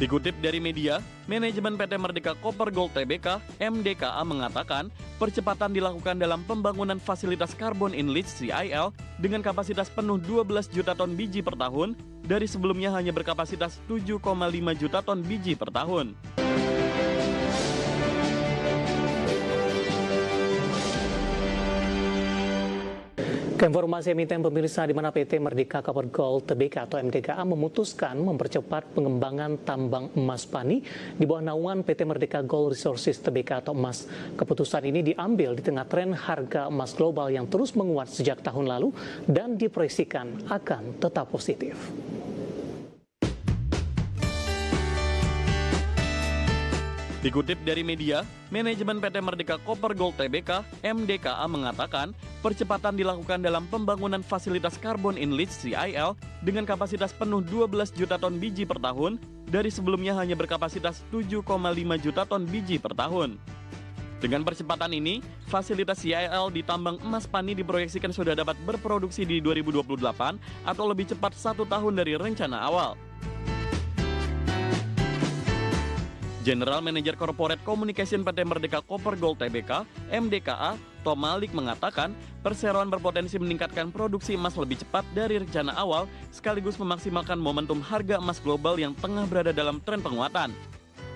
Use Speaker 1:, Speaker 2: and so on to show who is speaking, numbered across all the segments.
Speaker 1: Dikutip dari media, manajemen PT Merdeka Copper Gold Tbk (MDKA) mengatakan percepatan dilakukan dalam pembangunan fasilitas Carbon in Leach (CIL) dengan kapasitas penuh 12 juta ton biji per tahun dari sebelumnya hanya berkapasitas 7,5 juta ton biji per tahun.
Speaker 2: Informasi emiten pemirsa di mana PT Merdeka Copper Gold Tbk atau MDKA memutuskan mempercepat pengembangan tambang emas Pani di bawah naungan PT Merdeka Gold Resources Tbk atau emas. Keputusan ini diambil di tengah tren harga emas global yang terus menguat sejak tahun lalu dan diproyeksikan akan tetap positif.
Speaker 1: Dikutip dari media, manajemen PT Merdeka Copper Gold Tbk (MDKA) mengatakan percepatan dilakukan dalam pembangunan fasilitas Carbon in Leach (CIL) dengan kapasitas penuh 12 juta ton biji per tahun dari sebelumnya hanya berkapasitas 7,5 juta ton biji per tahun. Dengan percepatan ini, fasilitas CIL di tambang emas Pani diproyeksikan sudah dapat berproduksi di 2028 atau lebih cepat 1 tahun dari rencana awal. General Manager Corporate Communication PT Merdeka Copper Gold Tbk (MDKA) Tom Malik mengatakan perseroan berpotensi meningkatkan produksi emas lebih cepat dari rencana awal sekaligus memaksimalkan momentum harga emas global yang tengah berada dalam tren penguatan.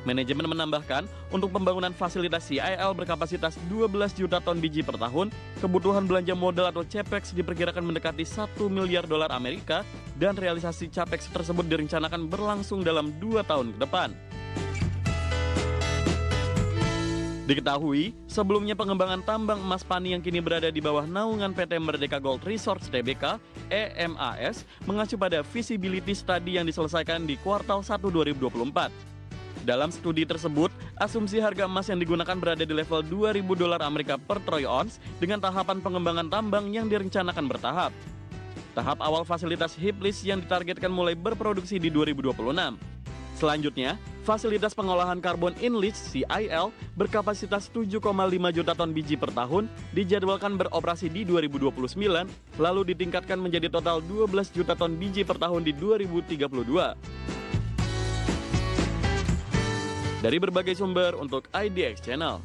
Speaker 1: Manajemen menambahkan, untuk pembangunan fasilitas CIL berkapasitas 12 juta ton biji per tahun, kebutuhan belanja modal atau CAPEX diperkirakan mendekati 1 miliar dolar Amerika dan realisasi CAPEX tersebut direncanakan berlangsung dalam 2 tahun ke depan. Diketahui, sebelumnya pengembangan tambang emas Pani yang kini berada di bawah naungan PT Merdeka Gold Resources Tbk (EMAS) mengacu pada feasibility study yang diselesaikan di kuartal 1 2024. Dalam studi tersebut, asumsi harga emas yang digunakan berada di level 2.000 dolar Amerika per troy ounce dengan tahapan pengembangan tambang yang direncanakan bertahap. Tahap awal fasilitas heap leach yang ditargetkan mulai berproduksi di 2026. Selanjutnya, fasilitas pengolahan Carbon in Leach (CIL) berkapasitas 7,5 juta ton biji per tahun dijadwalkan beroperasi di 2029, lalu ditingkatkan menjadi total 12 juta ton biji per tahun di 2032. Dari berbagai sumber untuk IDX Channel.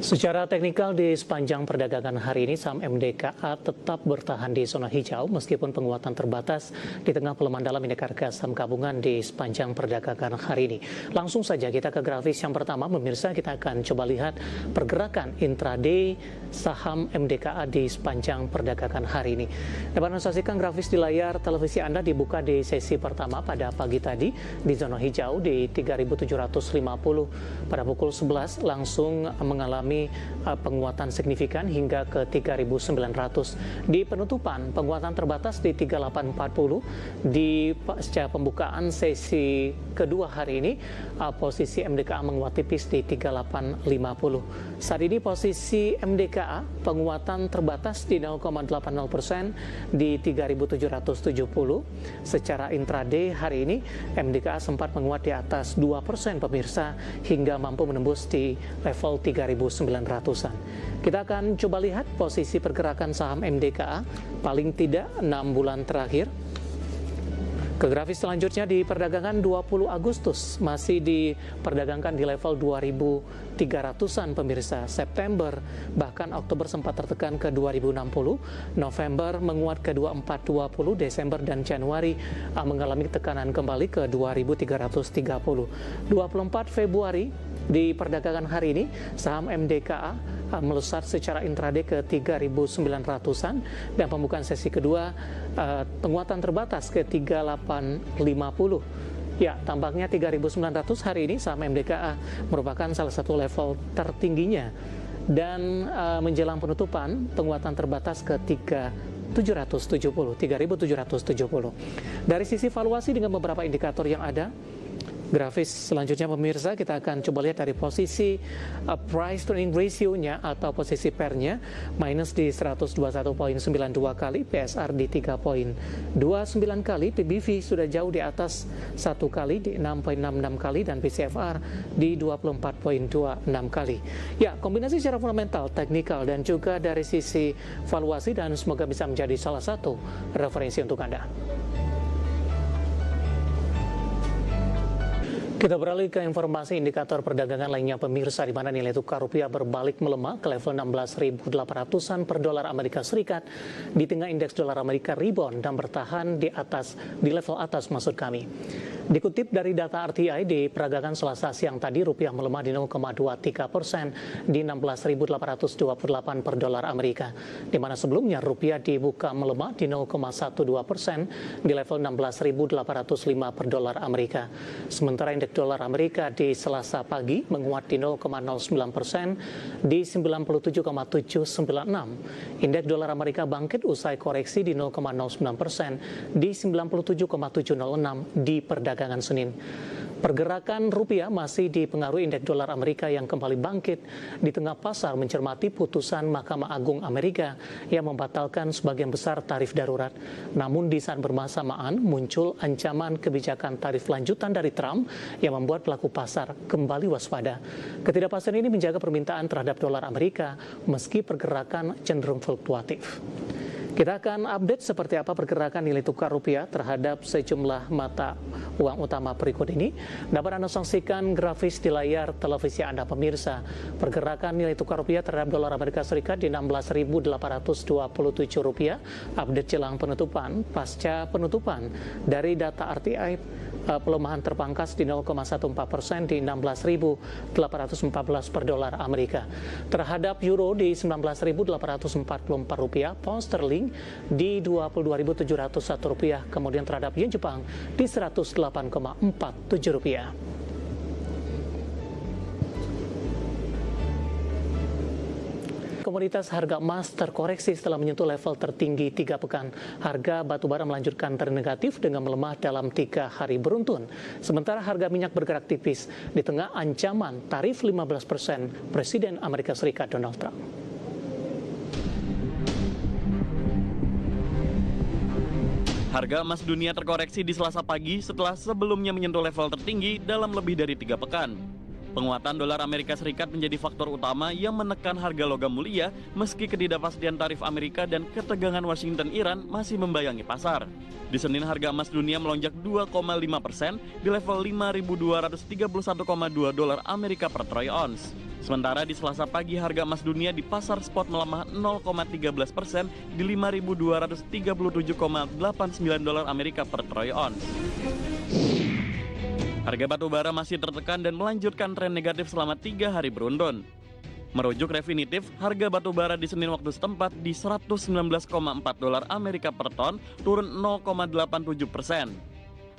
Speaker 2: Secara teknikal di sepanjang perdagangan hari ini saham MDKA tetap bertahan di zona hijau meskipun penguatan terbatas di tengah pelemahan dalam indeks harga saham gabungan di sepanjang perdagangan hari ini. Langsung saja kita ke grafis yang pertama, pemirsa, kita akan coba lihat pergerakan intraday saham MDKA di sepanjang perdagangan hari ini. Dapat Anda saksikan grafis di layar televisi Anda dibuka di sesi pertama pada pagi tadi di zona hijau di 3.750 pada pukul 11 langsung mengalami penguatan signifikan hingga ke 3.900. Di penutupan penguatan terbatas di 3840. Di secara pembukaan sesi kedua hari ini posisi MDKA menguat tipis di 3850. Saat ini posisi MDKA penguatan terbatas di 0,80% di 3.770. Secara intraday hari ini MDKA sempat menguat di atas 2% pemirsa hingga mampu menembus di level 3.900-an. Kita akan coba lihat posisi pergerakan saham MDKA paling tidak 6 bulan terakhir. Ke grafis selanjutnya di perdagangan 20 Agustus masih diperdagangkan di level 2.300-an pemirsa. September bahkan Oktober sempat tertekan ke 2.060, November menguat ke 2.420, Desember dan Januari mengalami tekanan kembali ke 2.330. 24 Februari di perdagangan hari ini saham MDKA melesat secara intraday ke 3.900-an dan pembukaan sesi kedua penguatan terbatas ke 3850. Ya, tampaknya 3.900 hari ini saham MDKA merupakan salah satu level tertingginya dan menjelang penutupan penguatan terbatas ke 3.770. Dari sisi valuasi dengan beberapa indikator yang ada, grafis selanjutnya pemirsa kita akan coba lihat dari posisi price to earning ratio-nya atau posisi PER-nya minus di 121.92 kali, PSR di 3.29 kali, PBV sudah jauh di atas 1 kali di 6.66 kali dan PCFR di 24.26 kali. Ya, kombinasi secara fundamental, teknikal dan juga dari sisi valuasi dan semoga bisa menjadi salah satu referensi untuk Anda. Kita beralih ke informasi indikator perdagangan lainnya pemirsa, di mana nilai tukar rupiah berbalik melemah ke level 16.800-an per dolar Amerika Serikat di tengah indeks dolar Amerika rebound dan bertahan di level atas maksud kami. Dikutip dari data RTI di perdagangan Selasa siang tadi, rupiah melemah di 0,23% di 16.828 per dolar Amerika, di mana sebelumnya rupiah dibuka melemah di 0,12% di level 16.805 per dolar Amerika. Sementara indeks dolar Amerika di Selasa pagi menguat di 0,09% di 97,796. Indeks dolar Amerika bangkit usai koreksi di 0,09% di 97,706 di perdagangan Senin. Pergerakan rupiah masih dipengaruhi indeks dolar Amerika yang kembali bangkit di tengah pasar mencermati putusan Mahkamah Agung Amerika yang membatalkan sebagian besar tarif darurat. Namun di saat bersamaan muncul ancaman kebijakan tarif lanjutan dari Trump yang membuat pelaku pasar kembali waspada. Ketidakpastian ini menjaga permintaan terhadap dolar Amerika meski pergerakan cenderung fluktuatif. Kita akan update seperti apa pergerakan nilai tukar rupiah terhadap sejumlah mata uang utama berikut ini. Dapat Anda saksikan grafis di layar televisi Anda pemirsa. Pergerakan nilai tukar rupiah terhadap dolar Amerika Serikat di 16.827 rupiah. Update jelang penutupan, pasca penutupan dari data RTI, pelemahan terpangkas di 0,14% di 16.814 per dolar Amerika. Terhadap euro di 19.844 rupiah, pound sterling di 22.701 rupiah, kemudian terhadap yen Jepang di 108,47 rupiah. Komoditas harga emas terkoreksi setelah menyentuh level tertinggi 3 pekan. Harga batubara melanjutkan tren negatif dengan melemah dalam 3 hari beruntun. Sementara harga minyak bergerak tipis di tengah ancaman tarif 15% Presiden Amerika Serikat Donald Trump.
Speaker 1: Harga emas dunia terkoreksi di Selasa pagi setelah sebelumnya menyentuh level tertinggi dalam lebih dari 3 pekan. Penguatan dolar Amerika Serikat menjadi faktor utama yang menekan harga logam mulia meski ketidakpastian tarif Amerika dan ketegangan Washington-Iran masih membayangi pasar. Di Senin harga emas dunia melonjak 2,5% di level 5.231,2 dolar Amerika per troy ounce. Sementara di Selasa pagi harga emas dunia di pasar spot melemah 0,13% di 5.237,89 dolar Amerika per troy ounce. Harga batu bara masih tertekan dan melanjutkan tren negatif selama 3 hari beruntun. Merujuk Refinitiv, harga batu bara di Senin waktu setempat di 119,4 dolar Amerika per ton, turun 0,87%.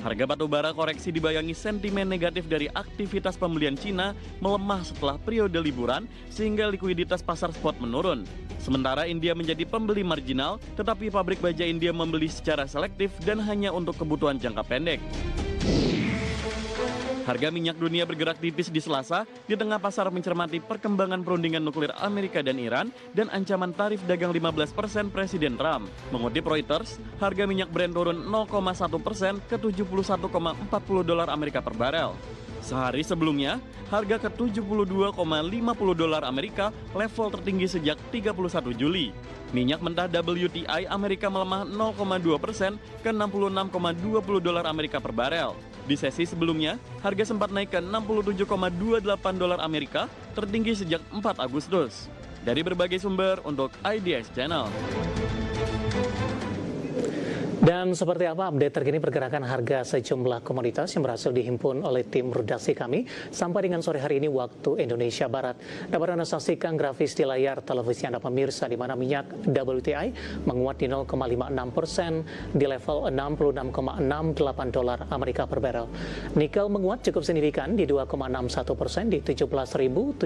Speaker 1: Harga batu bara koreksi dibayangi sentimen negatif dari aktivitas pembelian Cina melemah setelah periode liburan sehingga likuiditas pasar spot menurun. Sementara India menjadi pembeli marginal, tetapi pabrik baja India membeli secara selektif dan hanya untuk kebutuhan jangka pendek. Harga minyak dunia bergerak tipis di Selasa di tengah pasar mencermati perkembangan perundingan nuklir Amerika dan Iran dan ancaman tarif dagang 15% Presiden Trump. Mengutip Reuters, harga minyak Brent turun 0,1% ke 71,40 dolar Amerika per barel. Sehari sebelumnya, harga ke 72,50 dolar Amerika, level tertinggi sejak 31 Juli. Minyak mentah WTI Amerika melemah 0,2% ke 66,20 dolar Amerika per barel. Di sesi sebelumnya, harga sempat naik ke 67,28 dolar Amerika, tertinggi sejak 4 Agustus. Dari berbagai sumber untuk IDX Channel.
Speaker 2: Dan seperti apa update terkini pergerakan harga sejumlah komoditas yang berhasil dihimpun oleh tim redaksi kami sampai dengan sore hari ini waktu Indonesia Barat. Dapat Anda saksikan grafis di layar televisi Anda pemirsa, di mana minyak WTI menguat di 0,56% di level 66,68 dolar Amerika per barel. Nikel menguat cukup signifikan di 2,61% di 17.701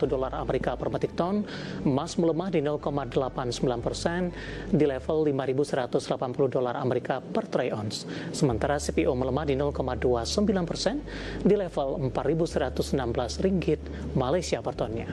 Speaker 2: dolar Amerika per metrik ton. Emas melemah di 0,89% di level 5.180 dolar Amerika per troy ounce. Sementara CPO melemah di 0,29% di level 4.116 ringgit Malaysia per tonnya.